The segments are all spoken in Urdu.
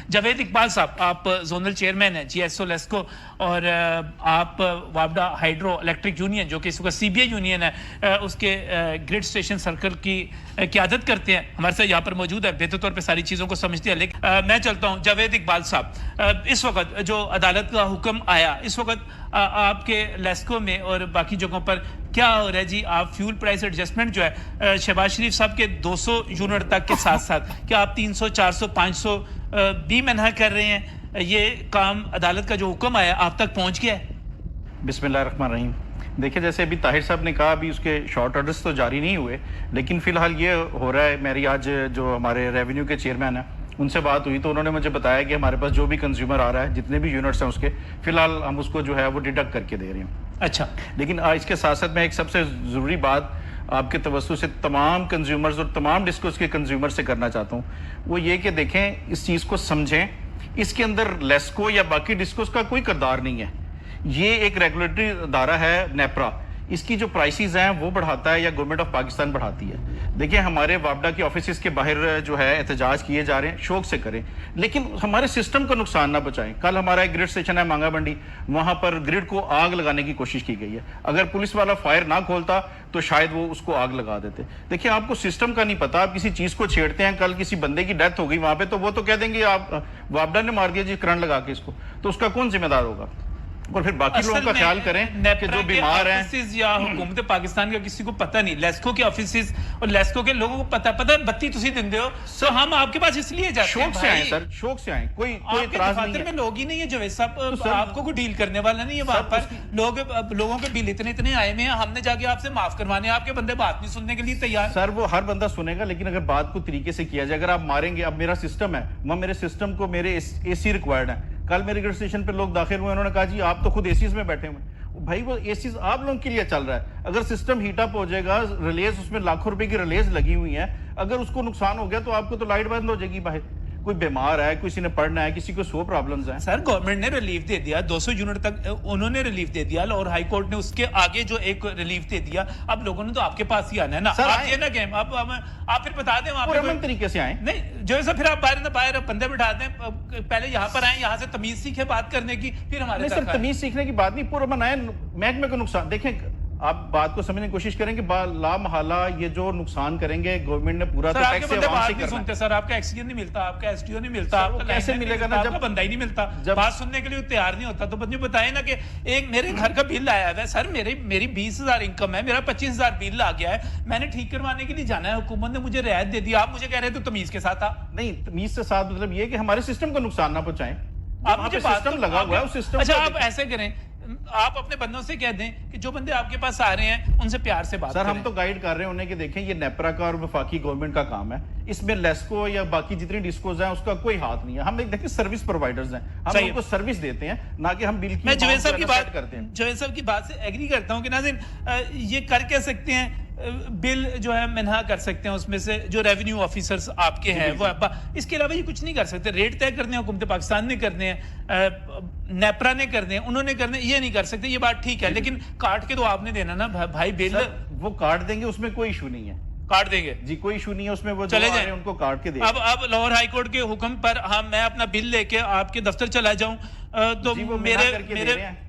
جاوید اقبال صاحب، آپ زونل چیئرمین ہیں GSO لیسکو اور آپ وابڈا ہائیڈرو الیکٹرک یونین جو کہ اس وقت CBI یونین ہے اس کے گریڈ اسٹیشن سرکل کی قیادت کرتے ہیں، ہمارے ساتھ یہاں پر موجود ہے، بہتر طور پہ ساری چیزوں کو سمجھتے ہیں. لیکن میں چلتا ہوں جاوید اقبال صاحب، اس وقت جو عدالت کا حکم آیا اس وقت آپ کے لیسکو میں اور باقی جگہوں پر کیا ہو رہا ہے جی؟ آپ فیول پرائس ایڈجسٹمنٹ جو ہے شہباز شریف صاحب کے 200 یونٹ تک کے ساتھ ساتھ کیا آپ 300 400 500 بھی منع کر رہے ہیں؟ یہ کام عدالت کا جو حکم آیا آپ تک پہنچ گیا ہے؟ بسم اللہ الرحمن الرحیم. دیکھیں جیسے ابھی طاہر صاحب نے کہا ابھی اس کے شارٹ آرڈرز تو جاری نہیں ہوئے، لیکن فی الحال یہ ہو رہا ہے. میری آج جو ہمارے ریونیو کے چیئرمین ہیں ان سے بات ہوئی تو انہوں نے مجھے بتایا کہ ہمارے پاس جو بھی کنزیومر آ رہا ہے جتنے بھی یونٹس ہیں اس کے فی الحال ہم اس کو جو ہے وہ ڈیڈکٹ کر کے دے رہے ہیں. اچھا، لیکن اس کے ساتھ ساتھ میں ایک سب سے ضروری بات آپ کے توسط سے تمام کنزیومرز اور تمام ڈسکوز کے کنزیومر سے کرنا چاہتا ہوں، وہ یہ کہ دیکھیں اس چیز کو سمجھیں. اس کے اندر لیسکو یا باقی ڈسکوز کا کوئی کردار نہیں ہے. یہ ایک ریگولیٹری ادارہ ہے نیپرا، اس کی جو پرائسز ہیں وہ بڑھاتا ہے یا گورنمنٹ آف پاکستان بڑھاتی ہے. دیکھیں ہمارے وابڈا کے آفیسز کے باہر جو ہے احتجاج کیے جا رہے ہیں، شوق سے کریں لیکن ہمارے سسٹم کو نقصان نہ پہنچائیں. کل ہمارا ایک گریڈ اسٹیشن ہے مانگا منڈی، وہاں پر گریڈ کو آگ لگانے کی کوشش کی گئی ہے. اگر پولیس والا فائر نہ کھولتا تو شاید وہ اس کو آگ لگا دیتے. دیکھیں آپ کو سسٹم کا نہیں پتا، آپ کسی چیز کو چھیڑتے ہیں. کل کسی بندے کی ڈیتھ ہو گئی وہاں پہ تو وہ تو کہہ دیں گے آپ وابڈا نے مار دیا جی کرنٹ لگا کے اس کو، تو اس کا کون ذمہ دار ہوگا؟ اور پھر باقی لوگوں کا خیال کریں کہ جو بیمار ہیں. یا حکومت پاکستان کا کسی کو پتہ نہیں، لیسکو کے آفیسز اور لیسکو کے لوگوں کو پتہ بتی تسی دندے ہو تو ہم آپ کے پاس اس لیے جاتے ہیں. شوق سے آئیں سر، شوق سے آئیں، کوئی اعتراض نہیں ہے. میں لوگ ہی نہیں ہے جاوید صاحب، آپ کو کوئی ڈیل کرنے والا نہیں ہے وہاں پر. لوگوں کے بل اتنے آئے ہوئے ہیں، ہم نے جا کے آپ سے معاف کروانے، آپ کے بندے بات نہیں سننے کے لیے تیار. سر وہ ہر بندہ سنے گا لیکن اگر بات کو طریقے سے کیا جائے. اگر آپ ماریں گے، اب میرا سسٹم ہے، وہ میرے سسٹم کو میرے AC ریکوائرڈ ہیں. کل میرے گریڈ اسٹیشن پہ لوگ داخل ہوئے، انہوں نے کہا جی آپ تو خود ACs میں بیٹھے ہوئے. بھائی وہ ACs آپ لوگوں کے لیے چل رہا ہے. اگر سسٹم ہیٹ اپ ہو جائے گا، ریلیز اس میں لاکھوں روپے کی ریلیز لگی ہوئی ہیں، اگر اس کو نقصان ہو گیا تو آپ کو تو لائٹ بند ہو جائے گی. باہر کوئی بیمار ہے، کسی نے پڑھنا ہے، کسی کو 100 پرابلمز ہیں. سر گورنمنٹ نے ریلیف دے دیا 200 یونٹ تک، انہوں نے ریلیف دے دیا اور ہائی کورٹ نے اس کے آگے جو ایک ریلیف دے دیا. اب لوگوں نے تو آپ کے پاس ہی آنا ہے نا. آپ یہ نہ کہیں آپ پھر بتا دیں وہاں پرامن طریقے سے آئیں. نہیں جو پھر آپ باہر بندے بٹھا دیں، پہلے یہاں پر آئیں، یہاں سے تمیز سیکھیں بات کرنے کی، پھر ہمارے سر تمیز سیکھنے کی بات نہیں، پرامن آئیں. محکمے کو نقصان دیکھیں، آپ بات کو سمجھنے کی کوشش کریں کہ لا محالہ یہ جو نقصان کریں گے گورنمنٹ نے پورا تو ٹیکس سے عوام سے کرنا ہے. سر آپ کا ایکسیجن نہیں ملتا، آپ کا SDO نہیں ملتا، آپ کا کیسے ملے گا نا جب بندہ ہی نہیں ملتا، بات سننے کے لیے تیار نہیں ہوتا. تو بندے بتائیں نا کہ ایک میرے گھر کا بل آیا ہے سر، میری 20,000 انکم ہے، میرا 25,000 بل آ گیا ہے، میں نے ٹھیک کروانے کے لیے جانا ہے، حکومت نے مجھے رعایت دے دی، آپ مجھے کہہ رہے ہیں تو تمیز کے ساتھ. نہیں تمیز سے ساتھ مطلب یہ کہ ہمارے سسٹم کو نقصان نہ پہنچائیں. آپ مجھے سسٹم لگا ہوا ہے اس سسٹم. اچھا آپ ایسے کریں، آپ اپنے بندوں سے کہہ دیں کہ جو بندے آپ کے پاس آ رہے ہیں ان سے پیار سے بات کریں. سر ہم تو گائیڈ کر رہے ہیں انہیں کہ دیکھیں یہ نیپرا کا اور وفاقی گورنمنٹ کا کام ہے، اس میں لیسکو یا باقی جتنی ڈسکوز ہیں اس کا کوئی ہاتھ نہیں ہے. ہم دیکھیں سروس پرووائڈرز ہیں، ہم ان کو سروس دیتے ہیں نہ کہ ہم بل کی. میں جاوید صاحب کی بات سے ایگری کرتا ہوں کہ ناظرین یہ کر کے سکتے ہیں، بل جو ہے منہا کر سکتے ہیں اس میں سے جو ریونیو آفیسرز آپ کے ہیں وہ، اس کے علاوہ یہ کچھ نہیں کر سکتے. ریٹ طے کرنے ہیں حکومت پاکستان نے کرنے ہیں، نیپرا نے کرنے ہیں، انہوں نے کرنے، یہ نہیں کر سکتے. یہ بات ٹھیک ہے لیکن کاٹ کے تو آپ نے دینا نا بھائی بل. وہ کاٹ دیں گے، اس میں کوئی ایشو نہیں ہے. کاٹ دیں گے جی، کوئی ایشو نہیں ہے اس میں. وہ چلے جائیں ان کو کاٹ کے دیں. اب لاہور ہائی کورٹ کے حکم پر میں اپنا بل لے کے آپ کے دفتر چلا جاؤں تو میرے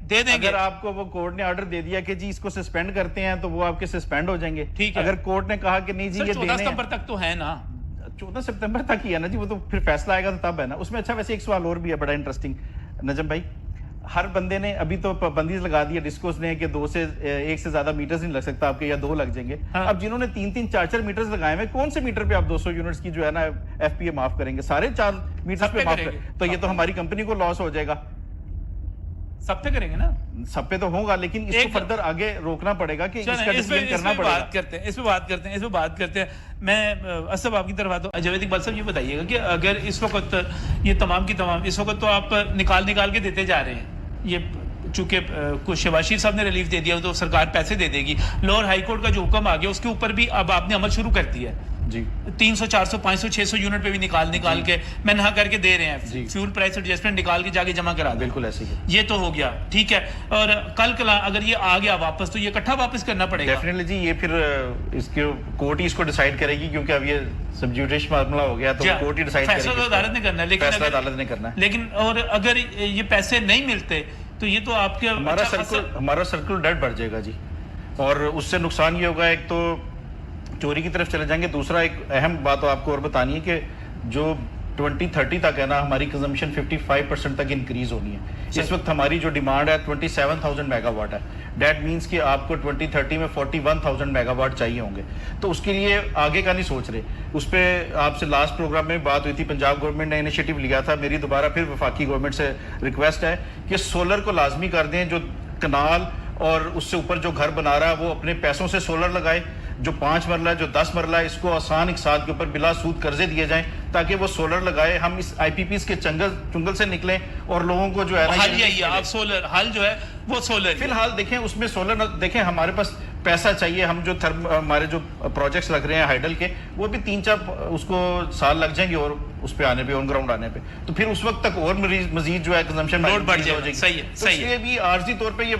دے دیں گے. اگر آپ کو وہ کورٹ نے آرڈر دے دیا کہ جی اس کو سسپینڈ کرتے ہیں تو وہ آپ کے سسپینڈ ہو جائیں گے. ٹھیک ہے. اگر کورٹ نے کہا کہ نہیں جی یہ 14 ستمبر تک تو ہے نا، 14 ستمبر تک ہی ہے نا جی، وہ تو پھر فیصلہ آئے گا تو تب ہے نا اس میں. اچھا ویسے ایک سوال اور بھی ہے بڑا انٹرسٹنگ نجم بھائی. ہر بندے نے ابھی تو پابندی لگا دی ہے ڈسکوز نے کہ 1 سے زیادہ میٹرز نہیں لگ سکتا آپ کے، یا 2 لگ جائیں گے. اب جنہوں نے 3 4 میٹرز لگائے ہوئے، کون سے میٹر پہ آپ 200 یونٹس کی جو ہے نا FPA معاف کریں گے؟ سارے 4 میٹرز پہ معاف کریں تو یہ تو ہماری کمپنی کو لاس ہو جائے گا. سب پہ کریں گے نا، سب پہ تو ہوگا لیکن اس کو فردر آگے روکنا پڑے گا کہ اس کا ڈسپلن کرنا پڑے گا. اس پہ بات کرتے ہیں. میں اسب آپ کی طرف آتا ہوں. جاوید اقبال صاحب یہ بتائیے گا کہ اگر اس وقت یہ تمام کی تمام اس وقت تو آپ نکال کے دیتے جا رہے ہیں، یہ چونکہ کچھ شہباز شریف صاحب نے ریلیف دے دیا تو سرکار پیسے دے دے گی. لاہور ہائی کورٹ کا جو حکم آ گیا اس کے اوپر بھی اب آپ نے عمل شروع کر دیا ہے. جی 300 400 500 600 یونٹ پہ بھی نکال کے میں نہا کر کے دے رہے ہیں, فیول پرائس ایڈجسٹمنٹ نکال کے جا کے جمع کرا دیں. بالکل ایسے ہی یہ تو ہو گیا, ٹھیک ہے. اور کل کلا اگر یہ آ گیا واپس تو یہ اکٹھا واپس کرنا پڑے گا ڈیفینیٹلی جی. یہ پھر اس کے کورٹ ہی اس کو ڈیسائیڈ کرے گی, کیونکہ اب یہ سبجوڈیش معاملہ ہو گیا تو کورٹ ہی ڈیسائیڈ کرے گی. فیصلہ تو عدالت نے کرنا ہے, لیکن فیصلہ عدالت نے کرنا ہے. لیکن اور اگر یہ پیسے نہیں ملتے تو یہ تو آپ کے ہمارا سرکل ڈیٹ بڑھ جائے گا جی, اور اس سے نقصان یہ ہوگا, ایک تو چوری کی طرف چلے جائیں گے, دوسرا ایک اہم بات آپ کو اور بتانی ہے کہ جو 2030 تک ہے نا, ہماری کنزمپشن 55% تک انکریز ہونی ہے. اس وقت ہماری جو ڈیمانڈ ہے 27,000 میگا واٹ ہے. دیٹ مینس کہ آپ کو 2030 میں 41,000 میگا واٹ چاہیے ہوں گے. تو اس کے لیے آگے کا نہیں سوچ رہے. اس پہ آپ سے لاسٹ پروگرام میں بات ہوئی تھی, پنجاب گورنمنٹ نے انیشیٹو لیا تھا. میری دوبارہ پھر وفاقی گورنمنٹ سے ریکویسٹ ہے کہ سولر کو لازمی کر دیں. جو کنال اور اس سے اوپر جو گھر بنا رہا ہے وہ اپنے پیسوں سے سولر لگائے. جو 5 مرلہ ہے, جو 10 مرلہ ہے, اس کو آسان اقساط کے اوپر بلا سود قرضے دیے جائیں تاکہ وہ سولر لگائے. ہم اس آئی پی پیز کے چنگل سے نکلیں اور لوگوں کو جو ہے حل یہی ہے, آپ سولر حل جو ہے وہ سولر. فی الحال دیکھیں اس میں سولر دیکھیں, ہمارے پاس پیسہ چاہیے. ہم جو ہمارے جو پروجیکٹس لگ رہے ہیں ہائیڈل کے, وہ بھی 3-4 اس کو سال لگ جائیں گے اور اس پہ آنے پہ, آن گراؤنڈ آنے پہ. تو پھر اس وقت تک اور مزید جو ہے کنزمپشن لوڈ بڑھ جائے گی. صحیح ہے, صحیح ہے. اس لیے بھی عارضی طور پہ یہ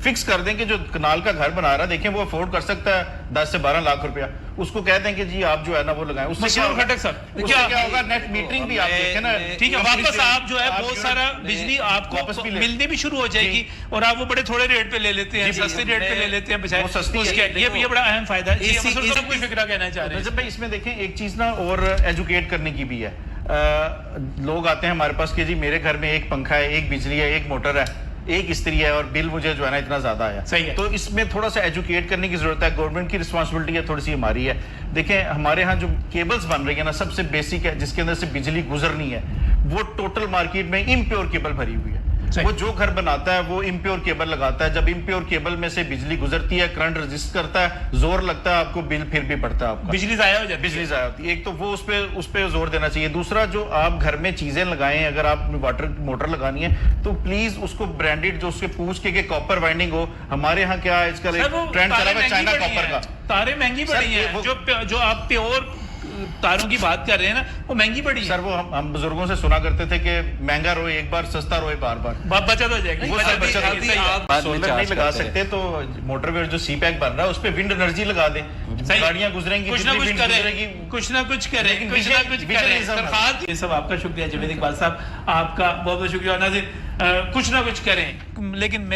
فکس کر دیں کہ جو کنال کا گھر بنا رہا ہے, دیکھیں وہ افورڈ کر سکتا ہے 10 سے 12 لاکھ روپیہ, اس کو کہہ دیں کہ جی آپ جو ہے نا وہ لگائیں. اس سے کیا ہوگا, نیٹ میٹرنگ بھی آپ دیکھیں نا, ٹھیک ہے, واپس آپ جو ہے بہت سارا بجلی آپ کو ملنی بھی شروع ہو جائے گی, اور آپ وہ بڑے تھوڑے ریٹ پہ لے لیتے ہیں, سستے ریٹ پہ لے لیتے ہیں بچائے اس کے. یہ بڑا اہم فائدہ ہے. سب کوئی فکرہ کہنا چاہ رہے ہیں رجب بھائی. اس میں دیکھیں ایک چیز نا اور ایجوکیٹ کرنے کی بھی ہے. لوگ آتے ہیں ہمارے پاس کہ جی میرے گھر میں ایک پنکھا ہے, ایک بجلی ہے, ایک موٹر ہے, ایک استری ہے, اور بل مجھے جو ہے نا اتنا زیادہ آیا. تو اس میں تھوڑا سا ایجوکیٹ کرنے کی ضرورت ہے. گورنمنٹ کی رسپانسبلٹی ہے, تھوڑی سی ہماری ہے. دیکھیں ہمارے ہاں جو کیبلز بن رہی ہیں نا, سب سے بیسک ہے, جس کے اندر سے بجلی گزرنی ہے, وہ ٹوٹل مارکیٹ میں امپیور کیبل بھری ہوئی ہے. وہ جو گھر بناتا ہے وہ امپیور کیبل لگاتا ہے. جب امپیور کیبل میں سے بجلی گزرتی ہے, کرنٹ رجسٹ کرتا ہے, زور لگتا ہے, آپ کو بل پھر بھی پڑتا ہے, آپ کا بجلی ضائع ہو جاتی ہے. بجلی ضائع ہوتی ہے. ایک تو وہ اس پہ زور دینا چاہیے. دوسرا جو آپ گھر میں چیزیں لگائیں, اگر آپ واٹر موٹر لگانی ہے تو پلیز اس کو برانڈیڈ جو اس کے پوچھ کے کہ کاپر وائنڈنگ ہو. ہمارے ہاں کیا آج کل ٹرینڈ چلا ہوا چائنا کاپر کا. تاریں مہنگی پڑی ہیں, جو آپ پیور تاروں کی بات کر رہے ہیں نا, وہ مہنگی پڑی ہے. سر وہ ہم بزرگوں سے سنا کرتے تھے کہ مہنگا روئے ایک بار, سستا روئے بار بار. بچت ہو جائے گی. آپ سولر نہیں لگا سکتے تو موٹر ویئر جو سی پیک بن رہا ہے اس پہ ونڈ انرجی لگا دیں. گاڑیاں گزریں گی, کچھ نہ کچھ کریں. یہ سب آپ کا شکریہ جاوید اقبال صاحب, آپ کا بہت بہت شکریہ. ناظرین کچھ نہ کچھ کریں, لیکن